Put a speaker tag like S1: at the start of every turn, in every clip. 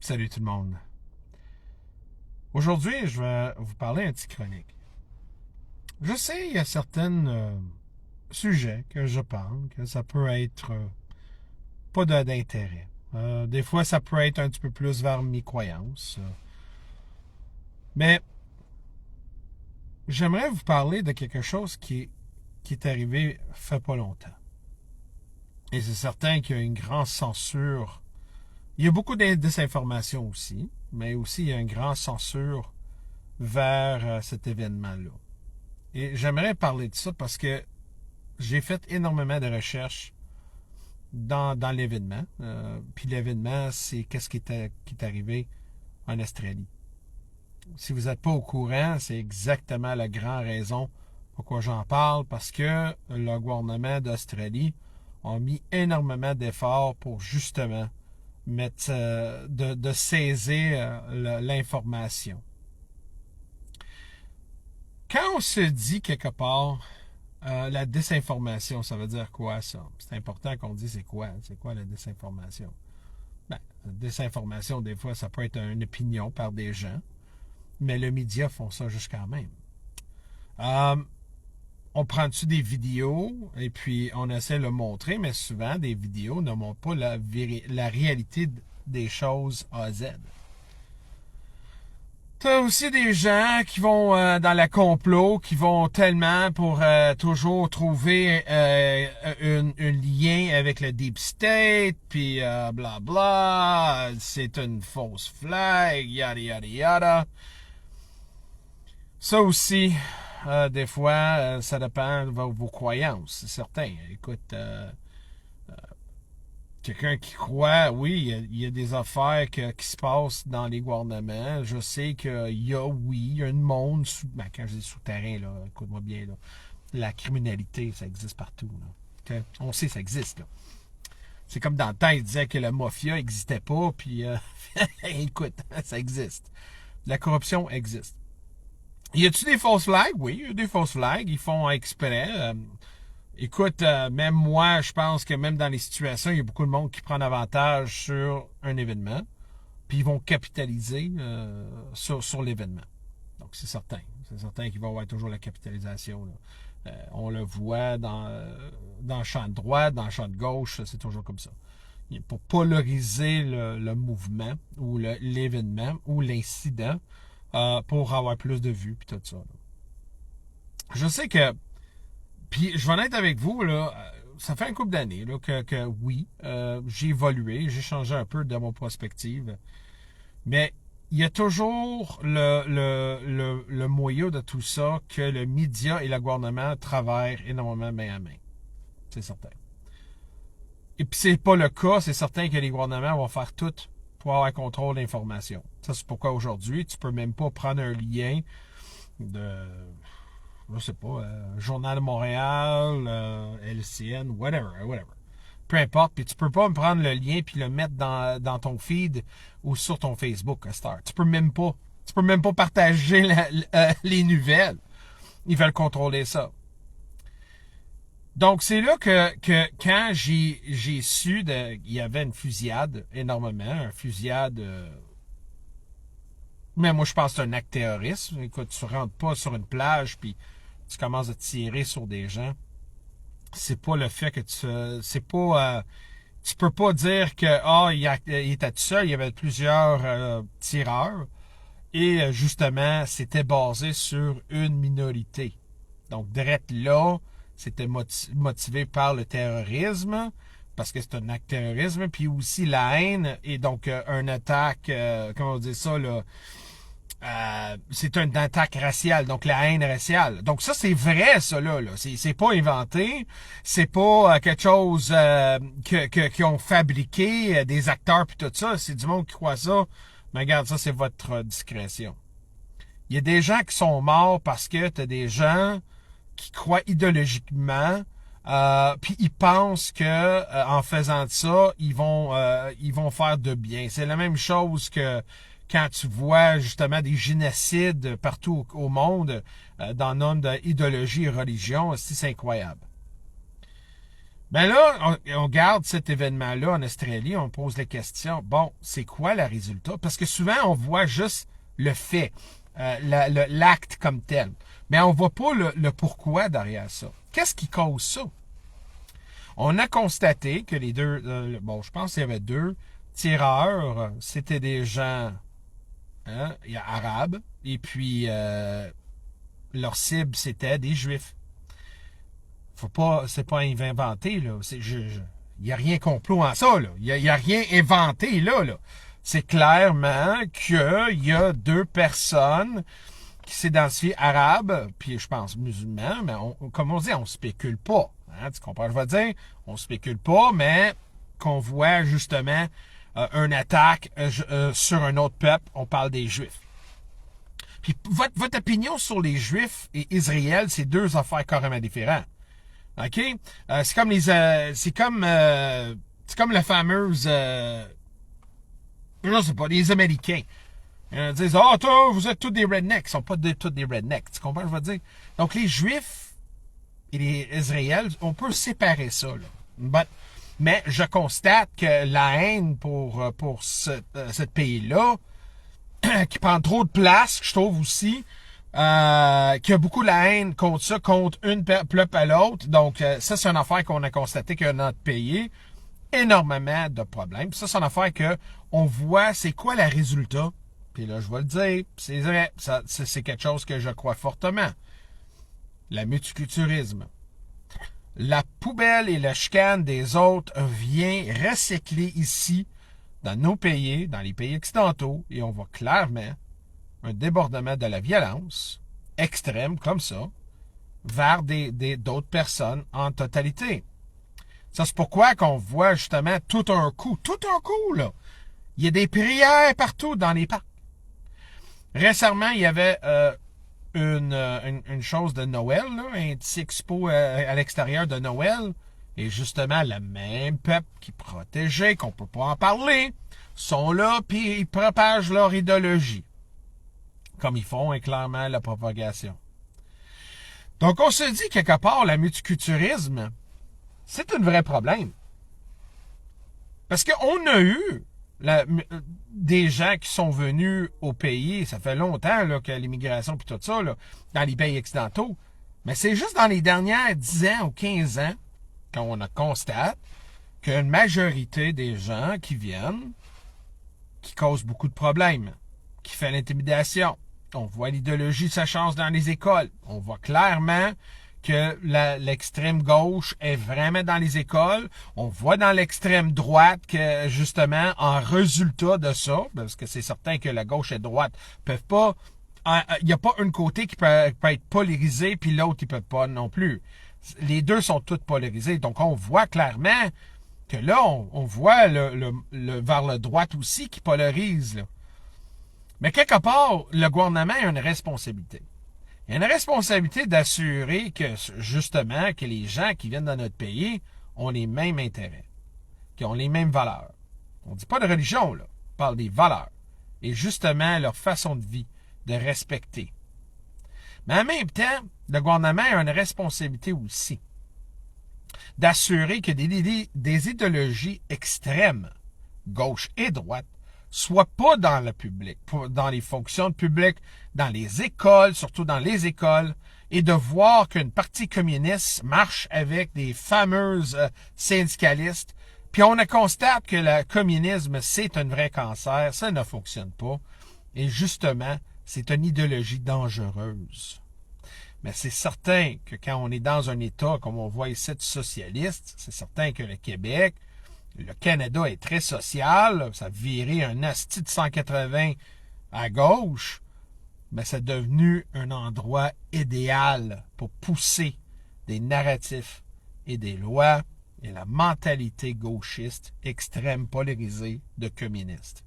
S1: Salut tout le monde. Aujourd'hui, je vais vous parler un petit chronique. Je sais, il y a certains sujets que je pense que ça peut être pas d'intérêt. Des fois, ça peut être un petit peu plus vers mes croyances. Mais j'aimerais vous parler de quelque chose qui est arrivé fait pas longtemps. Et c'est certain qu'il y a une grande censure. Il y a beaucoup de désinformation aussi, mais aussi il y a une grande censure vers cet événement-là. Et j'aimerais parler de ça parce que j'ai fait énormément de recherches dans l'événement. Puis l'événement, c'est qu'est-ce qui est arrivé en Australie. Si vous n'êtes pas au courant, c'est exactement la grande raison pourquoi j'en parle, parce que le gouvernement d'Australie a mis énormément d'efforts pour justement mettre de saisir l'information. Quand on se dit quelque part la désinformation, ça veut dire quoi ça? C'est important qu'on dise c'est quoi la désinformation? Ben, la désinformation, des fois, ça peut être une opinion par des gens, mais les médias font ça jusqu'à même. On prend-tu des vidéos et puis on essaie de le montrer, mais souvent des vidéos ne montrent pas la réalité des choses à Z. T'as aussi des gens qui vont dans la complot, qui vont tellement pour toujours trouver un lien avec le Deep State, puis bla bla, c'est une fausse flag, yada yada yada. Ça aussi, des fois, ça dépend de vos croyances, c'est certain. Écoute, quelqu'un qui croit, oui, il y a des affaires qui se passent dans les gouvernements. Je sais qu'il y a, oui, il y a une monde, quand je dis souterrain, là, écoute-moi bien, là, la criminalité, ça existe partout. Là. Okay? On sait que ça existe. Là. C'est comme dans le temps, ils disaient que la mafia n'existait pas, puis écoute, ça existe. La corruption existe. Y a-tu des fausses flags? Oui, il y a des fausses flags. Ils font exprès. Écoute, même moi, je pense que même dans les situations, il y a beaucoup de monde qui prend avantage sur un événement, puis ils vont capitaliser sur l'événement. Donc, c'est certain. C'est certain qu'il va y avoir toujours la capitalisation. Là. On le voit dans le champ de droite, dans le champ de gauche, c'est toujours comme ça. Pour polariser le mouvement ou l'événement ou l'incident pour avoir plus de vues, puis tout ça. Là. Je sais que puis, je vais être avec vous, là, ça fait un couple d'années là, que oui, j'ai évolué, j'ai changé un peu de mon perspective. Mais il y a toujours le moyen de tout ça que le média et le gouvernement travaillent énormément main à main. C'est certain. Et puis, c'est pas le cas, c'est certain que les gouvernements vont faire tout pour avoir contrôle de l'information. Ça, c'est pourquoi aujourd'hui, tu peux même pas prendre un lien de... je sais pas, Journal de Montréal, LCN, whatever. Peu importe, puis tu peux pas me prendre le lien puis le mettre dans ton feed ou sur ton Facebook, Star. Tu peux même pas partager les nouvelles. Ils veulent contrôler ça. Donc, c'est là que quand j'ai su il y avait une fusillade, énormément, une fusillade... mais moi, je pense que c'est un acte terroriste. Écoute, tu rentres pas sur une plage puis tu commences à tirer sur des gens. C'est pas le fait que c'est pas... tu peux pas dire que il était tout seul, il y avait plusieurs tireurs. Et justement, c'était basé sur une minorité. Donc, direct là, c'était motivé par le terrorisme, parce que c'est un acte terrorisme, puis aussi la haine, et donc un attaque, comment on dit ça, là, c'est une attaque raciale, donc la haine raciale. Donc ça, c'est vrai, ça, là. C'est pas inventé. C'est pas quelque chose qu'ils ont fabriqué, des acteurs puis tout ça. C'est du monde qui croit ça. Mais regarde, ça, c'est votre discrétion. Il y a des gens qui sont morts parce que t'as des gens qui croient idéologiquement, puis ils pensent que en faisant ça, ils vont faire de bien. C'est la même chose que quand tu vois justement des génocides partout au monde dans le nom d'idéologie et religion, c'est incroyable. Ben là, on garde cet événement-là en Australie, on pose la question, bon, c'est quoi le résultat? Parce que souvent, on voit juste le fait, l'acte comme tel. Mais on voit pas le pourquoi derrière ça. Qu'est-ce qui cause ça? On a constaté que les deux, bon, je pense qu'il y avait deux tireurs, c'était des gens arabes, et puis leur cible, c'était des Juifs. Faut pas, c'est pas inventé, là. Il n'y a rien complot en ça, là. Il y a rien inventé, là. C'est clairement qu'il y a deux personnes qui s'identifient arabes, puis je pense musulmans, mais comme on dit, on spécule pas. Hein, tu comprends? Je vais dire, on spécule pas, mais qu'on voit justement une attaque sur un autre peuple, on parle des Juifs. Puis votre opinion sur les Juifs et Israël, c'est deux affaires carrément différentes. OK? C'est comme c'est comme la fameuse je sais pas, les Américains. Ils disent, toi, vous êtes tous des rednecks. Ils sont pas tous des rednecks. Tu comprends, je veux dire? Donc, les Juifs et les Israéliens, on peut séparer ça, là. Mais je constate que la haine pour ce pays-là, qui prend trop de place, je trouve aussi, qu'il y a beaucoup de la haine contre ça, contre une peuple à l'autre. Donc, ça, c'est une affaire qu'on a constaté que notre pays énormément de problèmes. Puis ça, c'est une affaire que on voit, c'est quoi le résultat. Puis là, je vais le dire, c'est vrai, c'est quelque chose que je crois fortement. Le multiculturalisme. La poubelle et la chicane des autres vient recycler ici, dans nos pays, dans les pays occidentaux, et on voit clairement un débordement de la violence extrême, comme ça, vers d'autres personnes en totalité. Ça, c'est pourquoi qu'on voit justement tout un coup, là. Il y a des prières partout dans les parcs. Récemment, il y avait une chose de Noël, là, un petit expo à l'extérieur de Noël, et justement, le même peuple qui protégeait, qu'on peut pas en parler, sont là, puis ils propagent leur idéologie. Comme ils font, et clairement, la propagation. Donc, on se dit, quelque part, le multiculturalisme, c'est un vrai problème. Parce qu'on a eu des gens qui sont venus au pays, ça fait longtemps là, que l'immigration puis tout ça, là, dans les pays occidentaux, mais c'est juste dans les dernières 10 ans ou 15 ans qu'on constate qu'une majorité des gens qui viennent, qui causent beaucoup de problèmes, qui fait l'intimidation. On voit l'idéologie ça change dans les écoles. On voit clairement que l'extrême gauche est vraiment dans les écoles. On voit dans l'extrême droite que, justement, en résultat de ça, parce que c'est certain que la gauche et la droite peuvent pas... Il n'y a pas un côté qui peut être polarisé, puis l'autre, il peut pas non plus. Les deux sont toutes polarisés. Donc, on voit clairement que là, on voit vers le droite aussi qui polarise. Là. Mais quelque part, le gouvernement a une responsabilité. Il y a une responsabilité d'assurer que, justement, que les gens qui viennent dans notre pays ont les mêmes intérêts, qu'ils ont les mêmes valeurs. On ne dit pas de religion, là. On parle des valeurs. Et justement, leur façon de vie, de respecter. Mais en même temps, le gouvernement a une responsabilité aussi d'assurer que des idéologies extrêmes, gauche et droite, soit pas dans le public, dans les fonctions publiques, dans les écoles, surtout dans les écoles, et de voir qu'une partie communiste marche avec des fameuses syndicalistes. Puis on constate que le communisme, c'est un vrai cancer, ça ne fonctionne pas. Et justement, c'est une idéologie dangereuse. Mais c'est certain que quand on est dans un État, comme on voit ici, socialiste, c'est certain que le Québec, le Canada est très social, ça a viré un asti de 180 à gauche, mais c'est devenu un endroit idéal pour pousser des narratifs et des lois et la mentalité gauchiste extrême polarisée de communistes.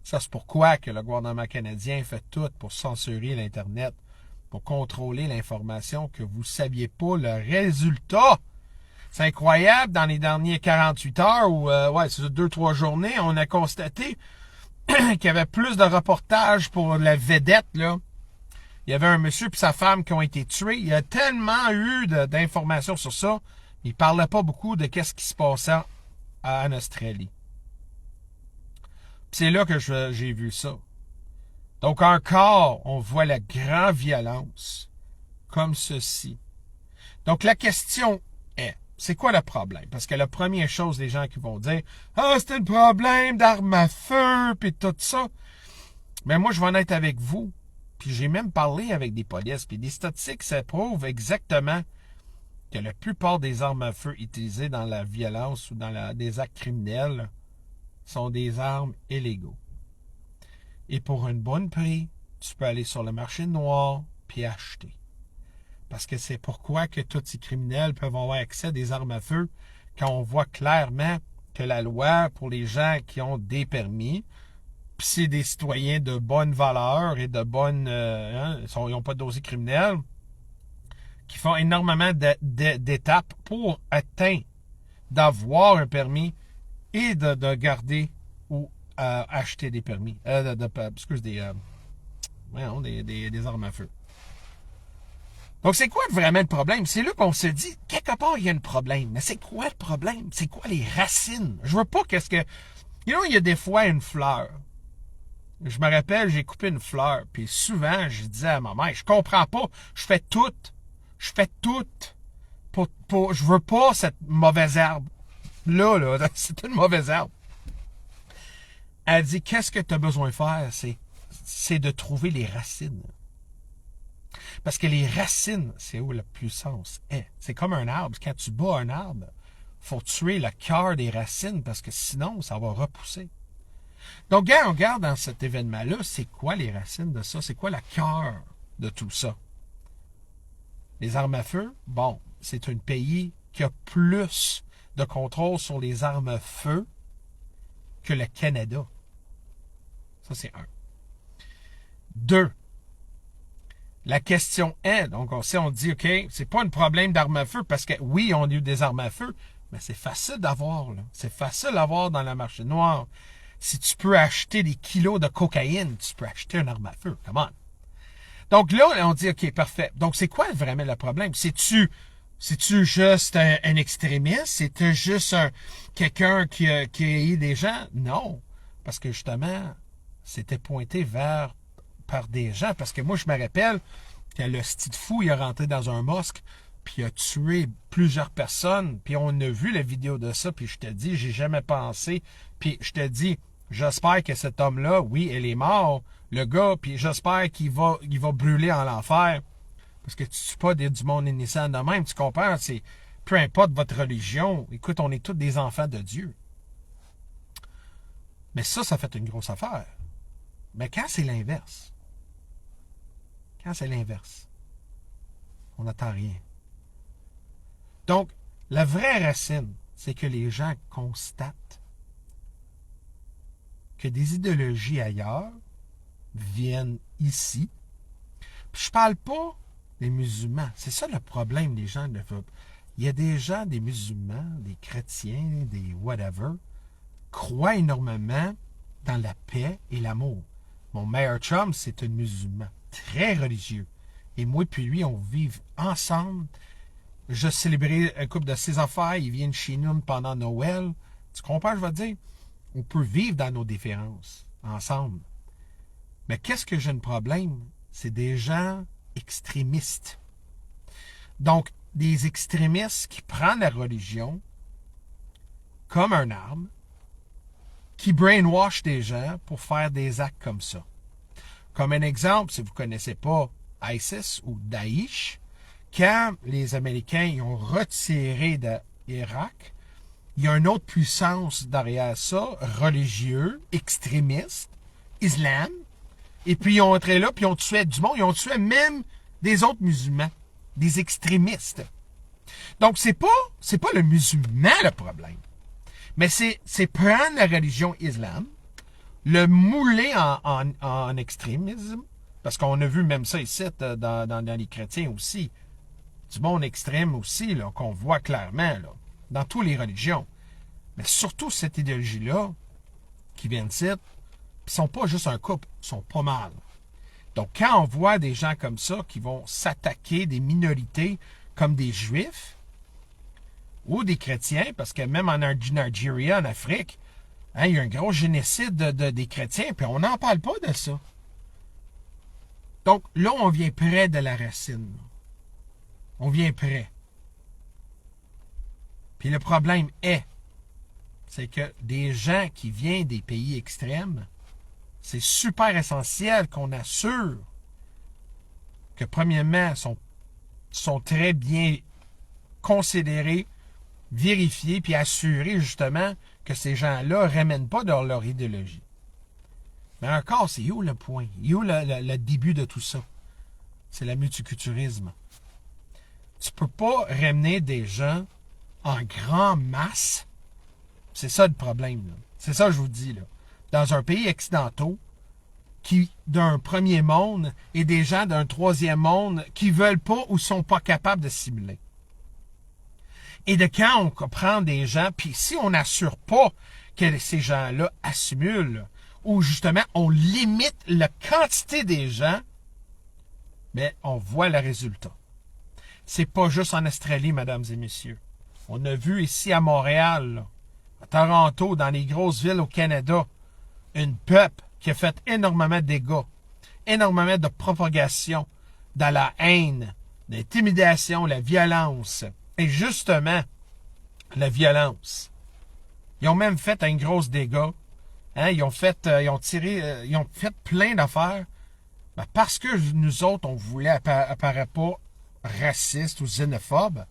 S1: Ça, c'est pourquoi que le gouvernement canadien fait tout pour censurer l'Internet, pour contrôler l'information que vous ne saviez pas le résultat. C'est incroyable, dans les dernières 48 heures, ou c'est 2-3 journées, on a constaté qu'il y avait plus de reportages pour la vedette, là. Il y avait un monsieur et sa femme qui ont été tués. Il y a tellement eu d'informations sur ça Il ne parlait pas beaucoup de ce qui se passait en Australie. C'est là que j'ai vu ça. Donc encore, on voit la grande violence comme ceci. Donc la question est, c'est quoi le problème? Parce que la première chose, les gens qui vont dire, ah, c'est un problème d'armes à feu, puis tout ça. Mais moi, je vais en être avec vous. Puis j'ai même parlé avec des polices, puis des statistiques, ça prouve exactement que la plupart des armes à feu utilisées dans la violence ou dans des actes criminels sont des armes illégaux. Et pour un bon prix, tu peux aller sur le marché noir puis acheter. Parce que c'est pourquoi que tous ces criminels peuvent avoir accès à des armes à feu quand on voit clairement que la loi pour les gens qui ont des permis, puis c'est des citoyens de bonne valeur et de bonne... ils n'ont pas de dossier criminel, qui font énormément d'étapes pour atteindre d'avoir un permis et de garder ou acheter des permis. Des armes à feu. Donc, c'est quoi vraiment le problème? C'est là qu'on se dit, quelque part, il y a un problème. Mais c'est quoi le problème? C'est quoi les racines? Je veux pas qu'est-ce que... il y a des fois une fleur. Je me rappelle, j'ai coupé une fleur, puis souvent, je disais à ma mère, je comprends pas, je fais tout. Je veux pas cette mauvaise herbe. Là, c'est une mauvaise herbe. Elle dit, qu'est-ce que tu as besoin de faire? C'est de trouver les racines. Parce que les racines, c'est où la puissance est. C'est comme un arbre. Quand tu bats un arbre, il faut tuer le cœur des racines parce que sinon, ça va repousser. Donc, on regarde dans cet événement-là, c'est quoi les racines de ça? C'est quoi le cœur de tout ça? Les armes à feu, bon, c'est un pays qui a plus de contrôle sur les armes à feu que le Canada. Ça, c'est un. Deux, la question est, donc on dit, OK, c'est pas un problème d'armes à feu parce que oui, on a eu des armes à feu, mais c'est facile d'avoir, là. C'est facile d'avoir dans le marché noir. Si tu peux acheter des kilos de cocaïne, tu peux acheter une arme à feu. Come on. Donc là, on dit, OK, parfait. Donc, c'est quoi vraiment le problème? C'est-tu juste un extrémiste? C'est-tu juste quelqu'un qui a eu des gens? Non. Parce que justement, c'était pointé par des gens. Parce que moi, je me rappelle que le style fou, il est rentré dans un mosque, puis il a tué plusieurs personnes, puis on a vu la vidéo de ça, puis je te dis, j'ai jamais pensé, puis je te dis, j'espère que cet homme-là, oui, il est mort, le gars, puis j'espère qu'il va brûler en l'enfer, parce que tu ne tues pas du monde innocent de même, tu comprends, c'est, peu importe votre religion, écoute, on est tous des enfants de Dieu. Mais ça fait une grosse affaire. Mais quand c'est l'inverse, on n'attend rien. Donc, la vraie racine, c'est que les gens constatent que des idéologies ailleurs viennent ici. Puis je parle pas des musulmans. C'est ça le problème des gens. Il y a des gens, des musulmans, des chrétiens, des whatever, croient énormément dans la paix et l'amour. Mon meilleur chum, c'est un musulman, très religieux. Et moi puis lui, on vit ensemble. Je célébrais un couple de ses affaires. Ils viennent chez nous pendant Noël. Tu comprends, je veux dire? On peut vivre dans nos différences, ensemble. Mais qu'est-ce que j'ai un problème? C'est des gens extrémistes. Donc, des extrémistes qui prennent la religion comme une arme, qui brainwash des gens pour faire des actes comme ça. Comme un exemple, si vous ne connaissez pas ISIS ou Daesh, quand les Américains ils ont retiré de l'Irak, il y a une autre puissance derrière ça, religieux, extrémiste, islam, et puis ils ont entré là, puis ils ont tué du monde, ils ont tué même des autres musulmans, des extrémistes. Donc, c'est pas le musulman le problème, mais c'est prendre la religion islam, le mouler en extrémisme, parce qu'on a vu même ça ici dans les chrétiens aussi, du monde extrême aussi, là, qu'on voit clairement, là, dans toutes les religions. Mais surtout cette idéologie-là, qui vient de ici, ils ne sont pas juste un couple, ils sont pas mal. Donc, quand on voit des gens comme ça qui vont s'attaquer des minorités comme des Juifs, ou des chrétiens, parce que même en Nigeria, en Afrique, hein, il y a un gros génocide des chrétiens, puis on n'en parle pas de ça. Donc là, on vient près de la racine. On vient près. Puis le problème c'est que des gens qui viennent des pays extrêmes, c'est super essentiel qu'on assure que, premièrement, sont très bien considérés, vérifiés, puis assurés, justement, que ces gens-là ne ramènent pas dans leur idéologie. Mais encore, c'est où le point? Où le début de tout ça? C'est le multiculturalisme. Tu ne peux pas ramener des gens en grande masse. C'est ça le problème. C'est ça que je vous dis. Là. Dans un pays occidental, d'un premier monde, et des gens d'un troisième monde qui ne veulent pas ou ne sont pas capables de simuler. Et de quand on prend des gens, puis si on n'assure pas que ces gens-là assimulent, ou justement on limite la quantité des gens, mais on voit le résultat. C'est pas juste en Australie, mesdames et messieurs. On a vu ici à Montréal, là, à Toronto, dans les grosses villes au Canada, une peuple qui a fait énormément de dégâts, énormément de propagation dans la haine, l'intimidation, la violence. Et justement, la violence. Ils ont même fait un gros dégât. Hein? Ils ont fait plein d'affaires. Ben parce que nous autres, on voulait apparaître pas raciste ou xénophobe.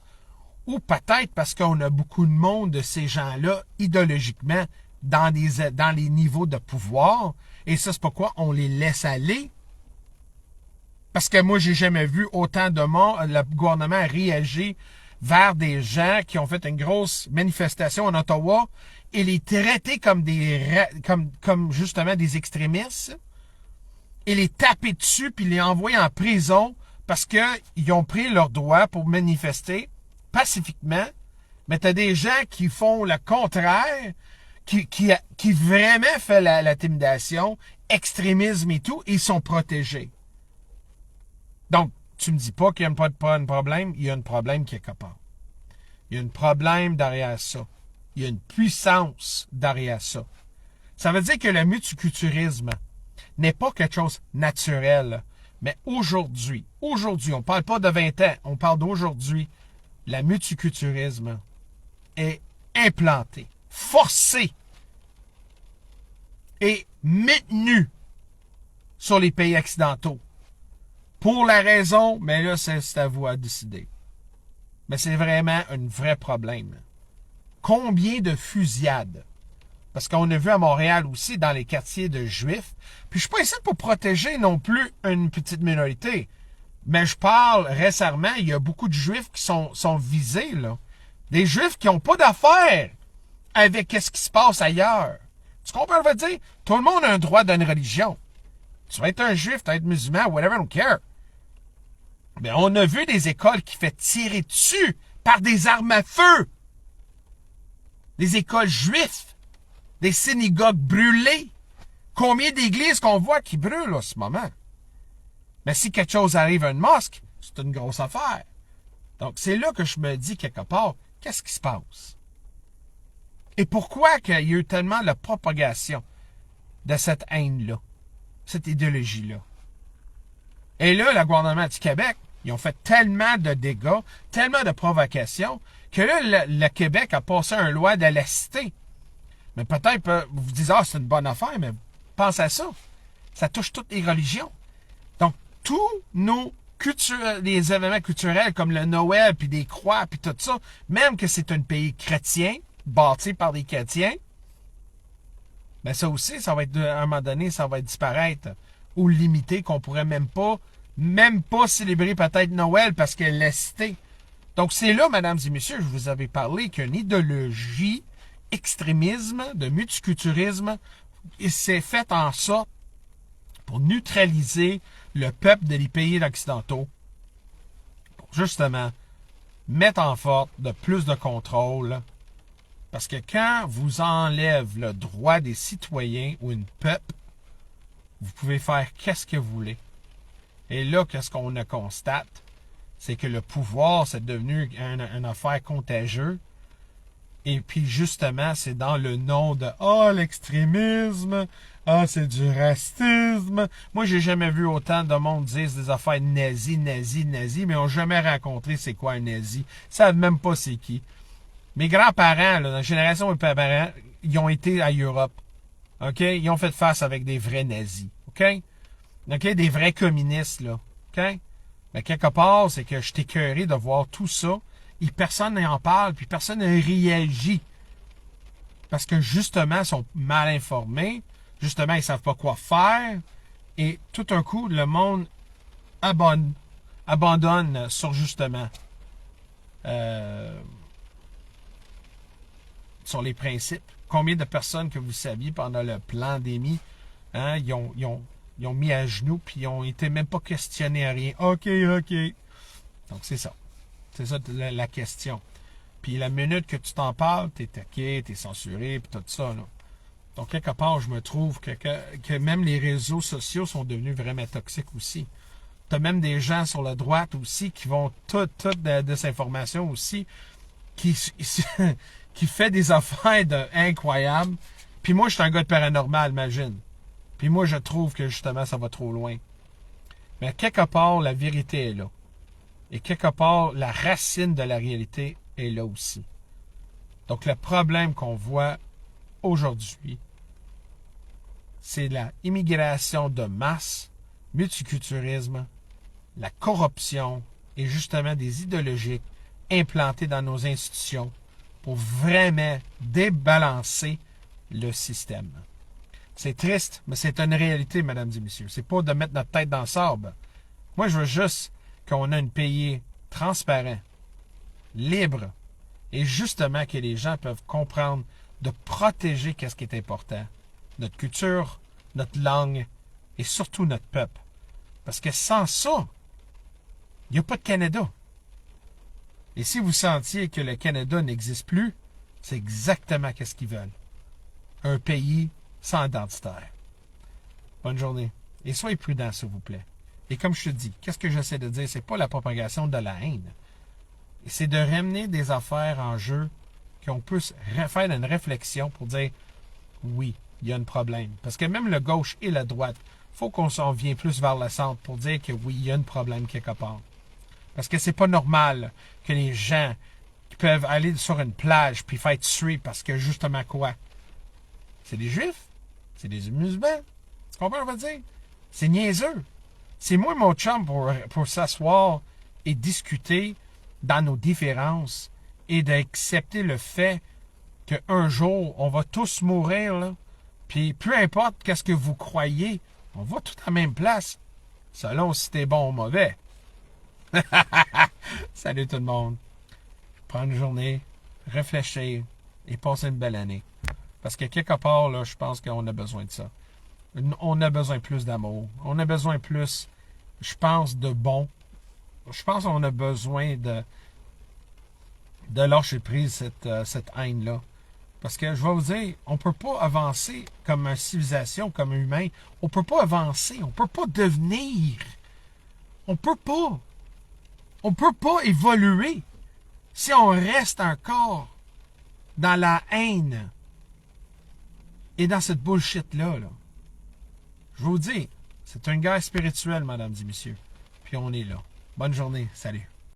S1: Ou peut-être parce qu'on a beaucoup de monde de ces gens-là, idéologiquement, dans les niveaux de pouvoir. Et ça, c'est pourquoi on les laisse aller. Parce que moi, j'ai jamais vu autant de monde, le gouvernement réagir vers des gens qui ont fait une grosse manifestation en Ottawa et les traiter comme comme justement des extrémistes et les taper dessus puis les envoyer en prison parce qu'ils ont pris leur droit pour manifester pacifiquement. Mais t'as des gens qui font le contraire, qui vraiment fait l'intimidation, extrémisme et tout, et ils sont protégés. Donc, tu me dis pas qu'il n'y a pas de problème, il y a un problème quelque part. Il y a un problème derrière ça. Il y a une puissance derrière ça. Ça veut dire que le multiculturalisme n'est pas quelque chose de naturel. Mais aujourd'hui, on ne parle pas de 20 ans, on parle d'aujourd'hui, le multiculturalisme est implanté, forcé et maintenu sur les pays occidentaux. Pour la raison, mais là, c'est à vous à décider. Mais c'est vraiment un vrai problème. Combien de fusillades? Parce qu'on a vu à Montréal aussi, dans les quartiers de Juifs. Puis je suis pas ici pour protéger non plus une petite minorité. Mais je parle récemment, il y a beaucoup de Juifs qui sont visés, là. Des Juifs qui n'ont pas d'affaires avec ce qui se passe ailleurs. Tu comprends ce que je veux dire? Tout le monde a un droit d'une religion. Tu vas être un Juif, tu vas être musulman, whatever, I don't care. Mais on a vu des écoles qui fait tirer dessus par des armes à feu. Des écoles juives. Des synagogues brûlées. Combien d'églises qu'on voit qui brûlent en ce moment? Mais si quelque chose arrive à une mosquée, c'est une grosse affaire. Donc, c'est là que je me dis quelque part, qu'est-ce qui se passe? Et pourquoi qu'il y a eu tellement de propagation de cette haine-là, cette idéologie-là? Et là, le gouvernement du Québec, ils ont fait tellement de dégâts, tellement de provocations, que là, le Québec a passé une loi de laïcité. Mais peut-être, vous vous dites, ah, c'est une bonne affaire, mais pense à ça. Ça touche toutes les religions. Donc, tous les événements culturels comme le Noël, puis des croix, puis tout ça, même que c'est un pays chrétien, bâti par des chrétiens, ben ça aussi, ça va être, à un moment donné, ça va disparaître ou limité, qu'on pourrait même pas célébrer peut-être Noël parce qu'elle l'a cité. Donc, c'est là, mesdames et messieurs, je vous avais parlé qu'une idéologie, extrémisme, de multiculturalisme, s'est fait en sorte pour neutraliser le peuple des pays occidentaux, pour justement mettre en force de plus de contrôle. Parce que quand vous enlève le droit des citoyens ou une peuple, vous pouvez faire qu'est-ce que vous voulez. Et là, qu'est-ce qu'on constate? C'est que le pouvoir, c'est devenu une affaire contagieuse. Et puis justement, c'est dans le nom de l'extrémisme, c'est du racisme. Moi, j'ai jamais vu autant de monde dire des affaires nazis, nazis, nazis, mais ils n'ont jamais rencontré c'est quoi un nazi. Ils savent même pas c'est qui. Mes grands-parents, là, dans la génération de mes parents, ils ont été à Europe. OK? Ils ont fait face avec des vrais nazis. OK? OK? Des vrais communistes, là. OK? Mais quelque part, c'est que je suis écœuré de voir tout ça et personne n'en parle, puis personne ne réagit. Parce que justement, ils sont mal informés, justement, ils ne savent pas quoi faire, et tout un coup, le monde abandonne sur justement sur les principes. Combien de personnes que vous saviez pendant le pandémie, hein, ils ont mis à genoux, puis ils ont été même pas questionnés à rien. OK. Donc, c'est ça. C'est ça la question. Puis la minute que tu t'en parles, t'es taqué, t'es censuré, puis tout ça, là. Donc, quelque part, je me trouve que même les réseaux sociaux sont devenus vraiment toxiques aussi. T'as même des gens sur la droite aussi qui vont toute de cette information aussi, qui fait des affaires incroyables. Puis moi, je suis un gars de paranormal, imagine. Puis moi, je trouve que justement, ça va trop loin. Mais quelque part, la vérité est là. Et quelque part, la racine de la réalité est là aussi. Donc, le problème qu'on voit aujourd'hui, c'est la immigration de masse, multiculturalisme, la corruption et justement des idéologies implantées dans nos institutions pour vraiment débalancer le système. C'est triste, mais c'est une réalité, mesdames et messieurs. C'est pas de mettre notre tête dans le sable. Moi, je veux juste qu'on ait un pays transparent, libre, et justement que les gens peuvent comprendre de protéger ce qui est important. Notre culture, notre langue et surtout notre peuple. Parce que sans ça, il n'y a pas de Canada. Et si vous sentiez que le Canada n'existe plus, c'est exactement ce qu'ils veulent. Un pays sans identitaire. Bonne journée. Et soyez prudents, s'il vous plaît. Et comme je te dis, qu'est-ce que j'essaie de dire? C'est pas la propagation de la haine. C'est de ramener des affaires en jeu qu'on peut faire une réflexion pour dire oui, il y a un problème. Parce que même le gauche et la droite, il faut qu'on s'en vienne plus vers le centre pour dire que oui, il y a un problème quelque part. Parce que c'est pas normal que les gens peuvent aller sur une plage puis faire tuer parce que justement quoi? C'est des Juifs? C'est des musulmans? Tu comprends, on va dire? C'est niaiseux. C'est moi et mon chum pour s'asseoir et discuter dans nos différences et d'accepter le fait qu'un jour, on va tous mourir, là. Puis peu importe qu'est-ce que vous croyez, on va tout à la même place, selon si t'es bon ou mauvais. Salut tout le monde. Prends une journée, réfléchir et passer une belle année. Parce que quelque part, là, je pense qu'on a besoin de ça. On a besoin plus d'amour. On a besoin plus, je pense, de bon. Je pense qu'on a besoin de lâcher prise cette haine-là. Parce que je vais vous dire, on ne peut pas avancer comme une civilisation, comme un humain. On ne peut pas avancer. On ne peut pas devenir. On peut pas. On ne peut pas évoluer si on reste encore dans la haine et dans cette bullshit-là. Là. Je vous dis, c'est un gars spirituel, mesdames et messieurs. Puis on est là. Bonne journée. Salut.